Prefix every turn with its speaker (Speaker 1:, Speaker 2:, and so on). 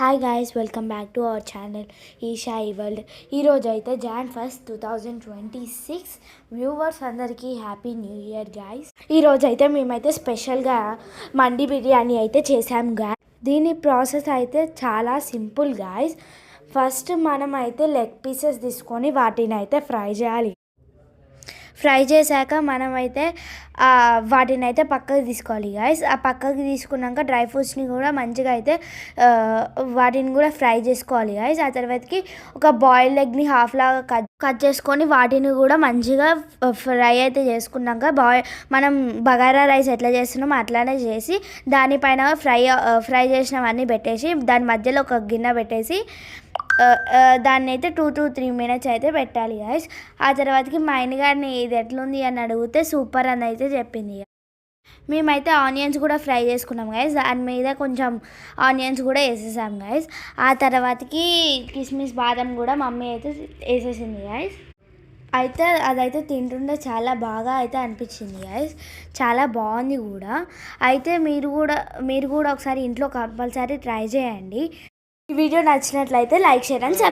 Speaker 1: Hi guys, welcome back to our channel Eesha ఈ world. ఈరోజు అయితే Jan 1, 2026 వ్యూవర్స్ అందరికీ హ్యాపీ న్యూ ఇయర్ గాయ్స్. ఈరోజు అయితే మేమైతే స్పెషల్గా మండి బిర్యానీ అయితే చేసాం గాయ్. దీని ప్రాసెస్ అయితే చాలా సింపుల్ గాయ్స్. ఫస్ట్ మనం అయితే లెగ్ పీసెస్ తీసుకొని వాటిని అయితే ఫ్రై చేయాలి. ఫ్రై చేశాక మనమైతే వాటిని అయితే పక్కకి తీసుకోవాలి గాయస్. ఆ పక్కకి తీసుకున్నాక డ్రై ఫ్రూట్స్ని కూడా మంచిగా అయితే వాటిని కూడా ఫ్రై చేసుకోవాలి గాయస్. ఆ తర్వాతకి ఒక బాయిల్డ్ ఎగ్ని హాఫ్ లాగా కట్ చేసుకొని వాటిని కూడా మంచిగా ఫ్రై అయితే చేసుకున్నాక మనం బగారా రైస్ ఎట్లా చేస్తున్నామో అట్లానే చేసి దానిపైన ఫ్రై చేసినవన్నీ పెట్టేసి దాని మధ్యలో ఒక గిన్నె పెట్టేసి దాన్ని అయితే 2 to 3 minutes అయితే పెట్టాలి గాయస్. ఆ తర్వాతకి మా ఆయన గారిని ఇది ఎట్లుంది అని అడిగితే సూపర్ అని అయితే చెప్పింది. మేమైతే ఆనియన్స్ కూడా ఫ్రై చేసుకున్నాం గాయస్. దాని మీద కొంచెం ఆనియన్స్ కూడా వేసేసాం గాయస్. ఆ తర్వాతకి కిస్మిస్ బాదం కూడా మమ్మీ అయితే వేసేసింది గాయస్. అయితే అదైతే తింటుంటే చాలా బాగా అయితే అనిపించింది గాయస్. చాలా బాగుంది కూడా. అయితే మీరు కూడా ఒకసారి ఇంట్లో కంపల్సరీ ట్రై చేయండి. ఈ వీడియో నచ్చినట్లయితే లైక్, షేర్ అండ్